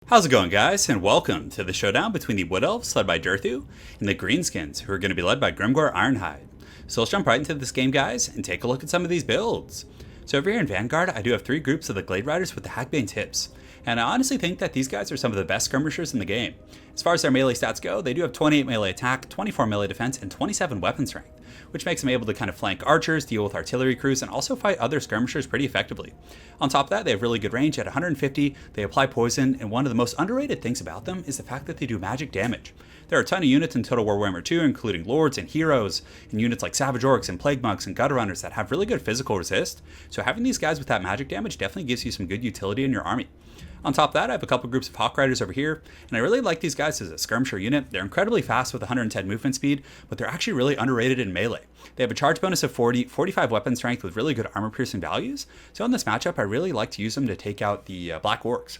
How's it going, guys, and welcome to the showdown between the Wood Elves, led by DURTHU, and the Greenskins, who are going to be led by Grimgor Ironhide. So let's jump right into this game, guys, and take a look at some of these builds. So over here in Vanguard, I do have three groups of the Glade Riders with the Hackbane tips, and I honestly think that these guys are some of the best skirmishers in the game. As far as their melee stats go, they do have 28 melee attack, 24 melee defense, and 27 weapon strength, which makes them able to kind of flank archers, deal with artillery crews, and also fight other skirmishers pretty effectively. On top of that, they have really good range at 150, they apply poison, and one of the most underrated things about them is the fact that they do magic damage. There are a ton of units in Total Warhammer 2, including lords and heroes, and units like savage orcs and plague monks and gutter runners that have really good physical resist, so having these guys with that magic damage definitely gives you some good utility in your army. On top of that, I have a couple groups of Hawk Riders over here, and I really like these guys as a skirmisher unit. They're incredibly fast with 110 movement speed, but they're actually really underrated in melee. They have a charge bonus of 40, 45 weapon strength with really good armor piercing values, so in this matchup, I really like to use them to take out the Black Orcs.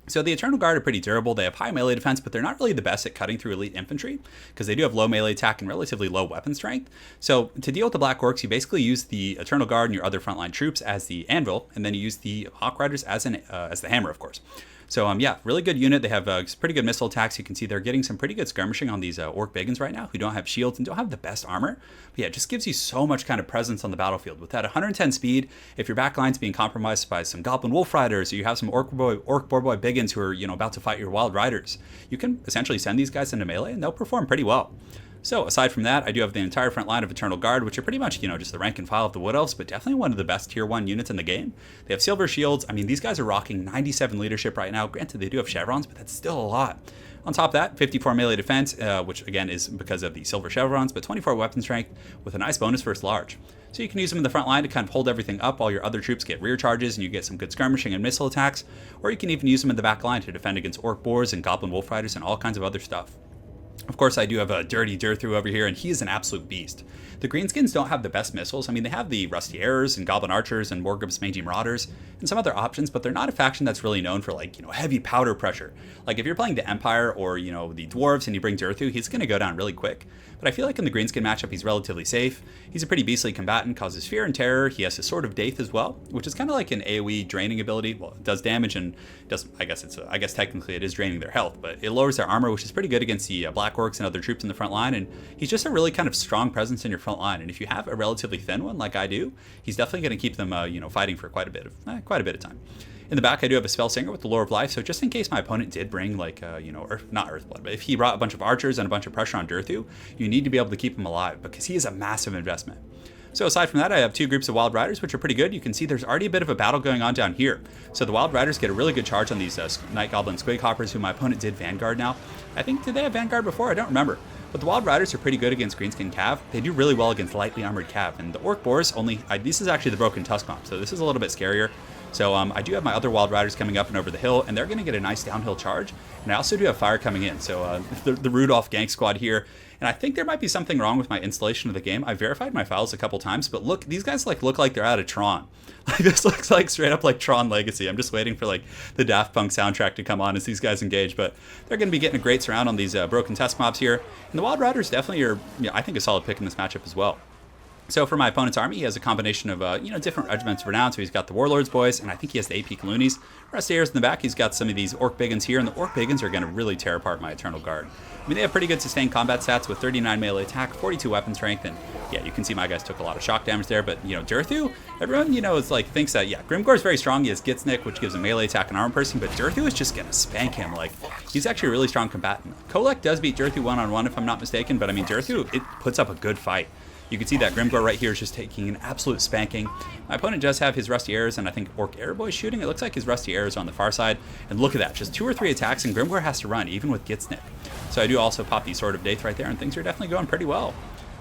So the Eternal Guard are pretty durable. They have high melee defense, but they're not really the best at cutting through elite infantry because they do have low melee attack and relatively low weapon strength. So to deal with the Black Orcs, you basically use the Eternal Guard and your other frontline troops as the anvil, and then you use the Hawk Riders as the hammer, of course. So yeah, really good unit. They have pretty good missile attacks. You can see they're getting some pretty good skirmishing on these Orc Biggins right now, who don't have shields and don't have the best armor. But yeah, it just gives you so much kind of presence on the battlefield. With that 110 speed, if your backline's being compromised by some Goblin Wolf Riders, or you have some Orc Boar Boy Biggins who are about to fight your Wild Riders, you can essentially send these guys into melee and they'll perform pretty well. So aside from that, I do have the entire front line of Eternal Guard, which are pretty much, just the rank and file of the Wood Elves, but definitely one of the best tier 1 units in the game. They have silver shields. I mean, these guys are rocking 97 leadership right now. Granted, they do have chevrons, but that's still a lot. On top of that, 54 melee defense, which again is because of the silver chevrons, but 24 weapon strength with a nice bonus first large. So you can use them in the front line to kind of hold everything up while your other troops get rear charges and you get some good skirmishing and missile attacks, or you can even use them in the back line to defend against Orc Boars and Goblin Wolf Riders and all kinds of other stuff. Of course, I do have a dirty DURTHU over here, and he is an absolute beast. The Greenskins don't have the best missiles. I mean, they have the Rusty Arrows and Goblin Archers and Morgrim's Mangy Marauders and some other options, but they're not a faction that's really known for, heavy powder pressure. Like, if you're playing the Empire or, the Dwarves and you bring DURTHU, he's going to go down really quick. But I feel like in the Greenskin matchup, he's relatively safe. He's a pretty beastly combatant, causes fear and terror. He has a Sword of Daith as well, which is kind of like an AoE draining ability. Well, it does damage and doesn't. I guess technically it is draining their health, but it lowers their armor, which is pretty good against the Black Orcs and other troops in the front line. And he's just a really kind of strong presence in your front line. And if you have a relatively thin one like I do, he's definitely going to keep them, fighting for quite a bit of time. In the back, I do have a Spell Singer with the Lore of Life, so just in case my opponent did bring, not Earthblood, but if he brought a bunch of archers and a bunch of pressure on DURTHU, you need to be able to keep him alive, because he is a massive investment. So aside from that, I have two groups of Wild Riders, which are pretty good. You can see there's already a bit of a battle going on down here. So the Wild Riders get a really good charge on these Night Goblin Squig Hoppers, who my opponent did Vanguard now. Did they have Vanguard before? I don't remember. But the Wild Riders are pretty good against Greenskin Cav. They do really well against lightly armored Cav. And the Orc Boars this is actually the Broken Tusk Bomb, so this is a little bit scarier. So I do have my other Wild Riders coming up and over the hill, and they're going to get a nice downhill charge. And I also do have fire coming in, so the Rudolph Gank Squad here. And I think there might be something wrong with my installation of the game. I verified my files a couple times, but look, these guys look like they're out of Tron. This looks like straight up like Tron Legacy. I'm just waiting for the Daft Punk soundtrack to come on as these guys engage, but they're going to be getting a great surround on these Broken Tusk Mobs here. And the Wild Riders definitely are, I think, a solid pick in this matchup as well. So for my opponent's army, he has a combination of, different regiments of renown. So he's got the Warlords Boys, and I think he has the AP Caloonies. Rusty Arrows in the back, he's got some of these Orc Biggins here, and the Orc Biggins are going to really tear apart my Eternal Guard. I mean, they have pretty good sustained combat stats with 39 melee attack, 42 weapon strength, and yeah, you can see my guys took a lot of shock damage there. But, DURTHU, everyone, thinks that, yeah, Grimgor is very strong. He has Gitsnik, which gives him melee attack and armor piercing, but DURTHU is just going to spank him. He's actually a really strong combatant. Kolek does beat DURTHU one-on-one, if I'm not mistaken, but I mean, DURTHU, it puts up a good fight. You can see that Grimgor right here is just taking an absolute spanking. My opponent does have his Rusty Arrows and I think Orc Arrow Boy shooting. It looks like his Rusty Arrows are on the far side. And look at that, just 2 or 3 attacks and Grimgor has to run, even with Gitsnik. So I do also pop the Sword of Daith right there, and things are definitely going pretty well.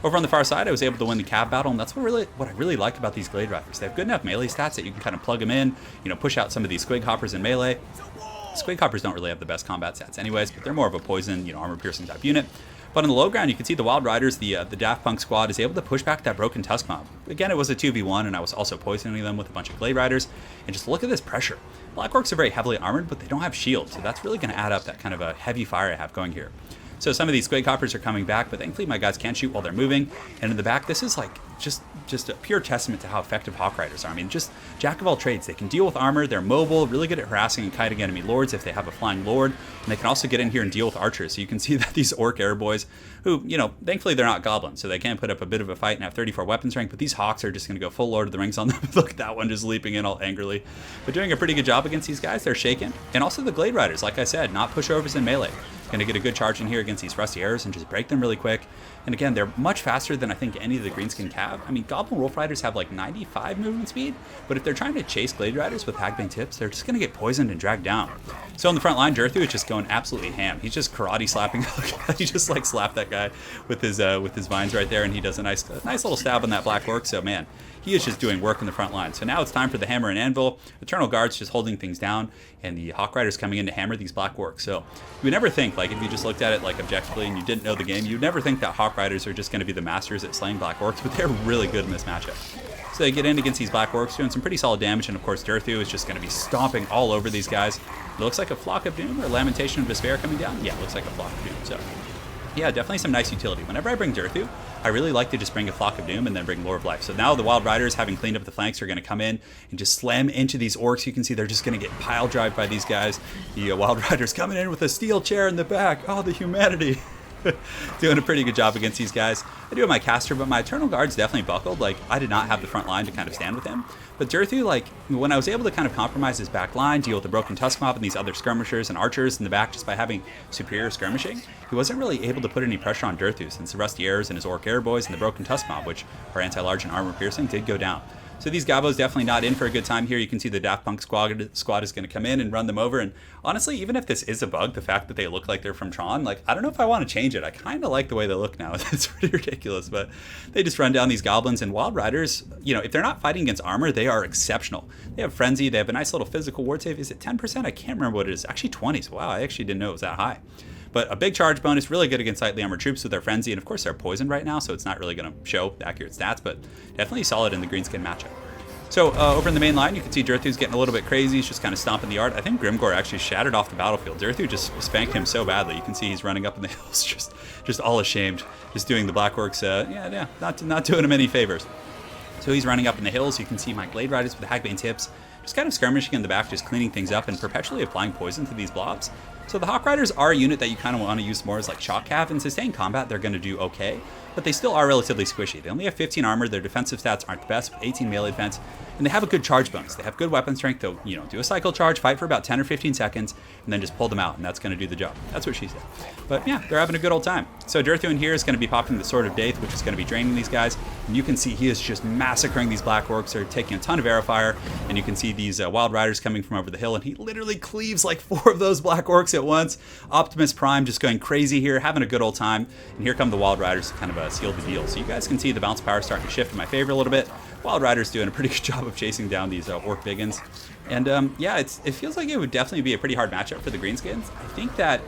Over on the far side, I was able to win the Cav battle, and that's what I really like about these Glade Riders. They have good enough melee stats that you can kind of plug them in, push out some of these Squig Hoppers in melee. Squig Hoppers don't really have the best combat stats anyways, but they're more of a poison, armor piercing type unit. But on the low ground, you can see the Wild Riders, the Daft Punk squad, is able to push back that Broken Tusk Mob. Again, it was a 2v1, and I was also poisoning them with a bunch of Glade Riders. And just look at this pressure. Black Orcs are very heavily armored, but they don't have shields, so that's really going to add up that kind of a heavy fire I have going here. So some of these Squig Hoppers are coming back, but thankfully my guys can't shoot while they're moving. And in the back, this is just just a pure testament to how effective Hawk Riders are. I mean, just jack of all trades. They can deal with armor, they're mobile, really good at harassing and kiting enemy lords if they have a flying lord, and they can also get in here and deal with archers. So you can see that these orc air boys, who, you know, thankfully they're not goblins, so they can put up a bit of a fight and have 34 weapons rank, but these Hawks are just going to go full Lord of the Rings on them. Look at that one just leaping in all angrily. But doing a pretty good job against these guys. They're shaken. And also the Glade Riders, like I said, not pushovers in melee. Going to get a good charge in here against these rusty arrows and just break them really quick. And again, they're much faster than I think any of the Greenskin Cav. I mean, Goblin Wolf Riders have like 95 movement speed, but if they're trying to chase Glade Riders with Hagbane tips, they're just going to get poisoned and dragged down. So on the front line, DURTHU is just going absolutely ham. He's just karate slapping. He just like slapped that guy with his vines right there, and he does a nice little stab on that Black Orc. So man, he is just doing work in the front line. So now it's time for the hammer and anvil. Eternal Guard's just holding things down, and the Hawk Riders coming in to hammer these Black Orcs. So you would never think, like if you just looked at it like objectively and you didn't know the game, you'd never think that Hawk Riders are just going to be the masters at slaying Black Orcs, but they're really good in this matchup. So they get in against these Black Orcs, doing some pretty solid damage, and of course DURTHU is just going to be stomping all over these guys. It looks like a Flock of Doom or Lamentation of Despair coming down. Yeah, it looks like a Flock of Doom. So yeah, definitely some nice utility. Whenever I bring DURTHU, I really like to just bring a Flock of Doom and then bring Lore of Life. So now the Wild Riders, having cleaned up the flanks, are going to come in and just slam into these orcs. You can see they're just going to get pile drive by these guys. The Wild Riders coming in with a steel chair in the back. Oh, the humanity. Doing a pretty good job against these guys. I do have my caster, but my Eternal Guard's definitely buckled. Like, I did not have the front line to kind of stand with him. But DURTHU, like, when I was able to kind of compromise his back line, deal with the Broken Tusk Mob and these other skirmishers and archers in the back just by having superior skirmishing, he wasn't really able to put any pressure on DURTHU since the Rusty Arrows and his Orc Air Boys and the Broken Tusk Mob, which are anti-large and armor piercing, did go down. So these Gabos definitely not in for a good time here. You can see the Daft Punk squad is going to come in and run them over. And honestly, even if this is a bug, the fact that they look like they're from Tron, like, I don't know if I want to change it. I kind of like the way they look now. It's pretty ridiculous, but they just run down these goblins. And Wild Riders, you know, if they're not fighting against armor, they are exceptional. They have Frenzy. They have a nice little physical ward save. Is it 10%? I can't remember what it is. Actually 20. So wow, I actually didn't know it was that high. But a big charge bonus, really good against lightly armored troops with their Frenzy. And of course, they're poisoned right now, so it's not really going to show accurate stats, but definitely solid in the Greenskin matchup. So over in the main line, you can see DURTHU's getting a little bit crazy. He's just kind of stomping the art. I think Grimgor actually shattered off the battlefield. DURTHU just spanked him so badly. You can see he's running up in the hills, just all ashamed, just doing the Black Orcs. Not doing him any favors. So he's running up in the hills. You can see my Glade Riders with the Hagbane tips, just kind of skirmishing in the back, just cleaning things up and perpetually applying poison to these blobs. So the Hawk Riders are a unit that you kind of want to use more as like shock cav. In sustained combat, they're going to do okay, but they still are relatively squishy. They only have 15 armor, their defensive stats aren't the best, with 18 melee defense, and they have a good charge bonus. They have good weapon strength. They'll, you know, do a cycle charge, fight for about 10 or 15 seconds, and then just pull them out, and that's going to do the job. That's what she said. But yeah, they're having a good old time. So DURTHU in here is going to be popping the Sword of Daith, which is going to be draining these guys, and you can see he is just massacring these Black Orcs. They're taking a ton of arrow fire, and you can see these Wild Riders coming from over the hill, and he literally cleaves like 4 of those Black Orcs at once. Optimus Prime just going crazy here, having a good old time, and here come the Wild Riders to kind of seal the deal. So you guys can see the bounce power starting to shift in my favor a little bit. Wild Riders doing a pretty good job of chasing down these Orc Biggins. And yeah, it feels like it would definitely be a pretty hard matchup for the Greenskins. I think that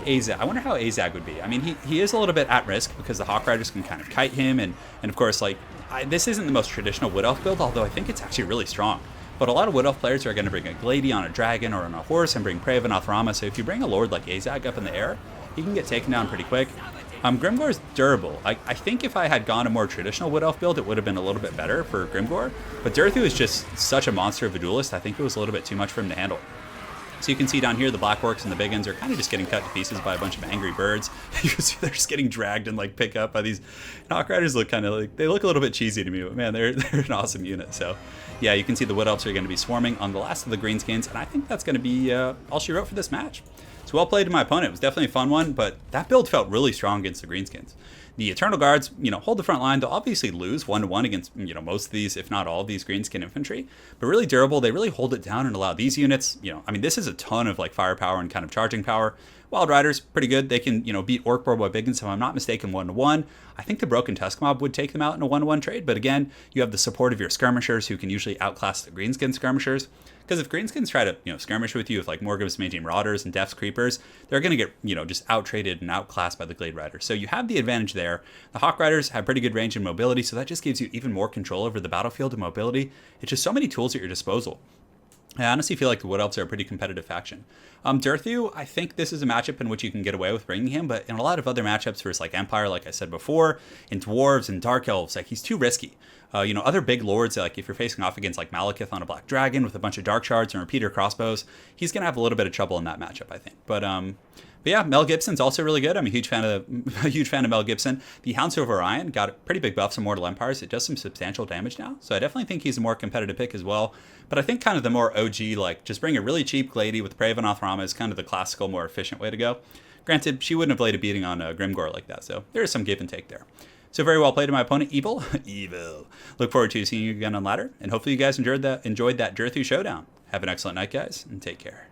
Azag, I wonder how Azag would be. I mean, he is a little bit at risk because the Hawk Riders can kind of kite him, and of course, like, this isn't the most traditional Wood Elf build, although I think it's actually really strong. But a lot of Wood Elf players are going to bring a Glady on a dragon or on a horse and bring Prey of Anathrama, so if you bring a Lord like Azag up in the air, he can get taken down pretty quick. Grimgor is durable. I think if I had gone a more traditional Wood Elf build, it would have been a little bit better for Grimgor, but DURTHU is just such a monster of a duelist, I think it was a little bit too much for him to handle. So you can see down here the Black Orcs and the Biggins are kind of just getting cut to pieces by a bunch of angry birds. You can see they're just getting dragged and like pick up by these Hawk Riders. Look kind of like, they look a little bit cheesy to me, but man, they're an awesome unit. So yeah, you can see the Wood Elves are going to be swarming on the last of the Greenskins, and I think that's going to be all she wrote for this match. So well played to my opponent. It was definitely a fun one, but that build felt really strong against the Greenskins. The Eternal Guards, you know, hold the front line. They'll obviously lose 1-1 against, you know, most of these, if not all of these Greenskin infantry, but really durable. They really hold it down and allow these units, you know, I mean, this is a ton of like firepower and kind of charging power. Wild Riders, pretty good. They can, you know, beat Orc Boar by Biggins, if I'm not mistaken, 1-1. I think the Broken Tusk Mob would take them out in a 1-1 trade, but again, you have the support of your skirmishers who can usually outclass the Greenskin skirmishers. Because if Greenskins try to, you know, skirmish with you with like Morgav's Mating Marauders and Death's Creepers, they're going to get, you know, just out-traded and outclassed by the Glade Riders. So you have the advantage there. The Hawk Riders have pretty good range and mobility, so that just gives you even more control over the battlefield and mobility. It's just so many tools at your disposal. I honestly feel like the Wood Elves are a pretty competitive faction. DURTHU, I think this is a matchup in which you can get away with bringing him, but in a lot of other matchups versus like Empire, like I said before, in Dwarves and Dark Elves, like he's too risky. Other big lords, like if you're facing off against like Malekith on a Black Dragon with a bunch of Dark Shards and repeater crossbows, he's gonna have a little bit of trouble in that matchup, I think. But yeah, Mel Gibson's also really good. I'm a huge fan of Mel Gibson. The Hounds of Orion got pretty big buffs in Mortal Empires. It does some substantial damage now, so I definitely think he's a more competitive pick as well. But I think kind of the more OG, like just bring a really cheap Glady with Pravenoth Rama is kind of the classical, more efficient way to go. Granted, she wouldn't have laid a beating on Grimgor like that, so there is some give and take there. So very well played to my opponent, Evil. Evil. Look forward to seeing you again on Ladder, and hopefully you guys enjoyed that DURTHU showdown. Have an excellent night, guys, and take care.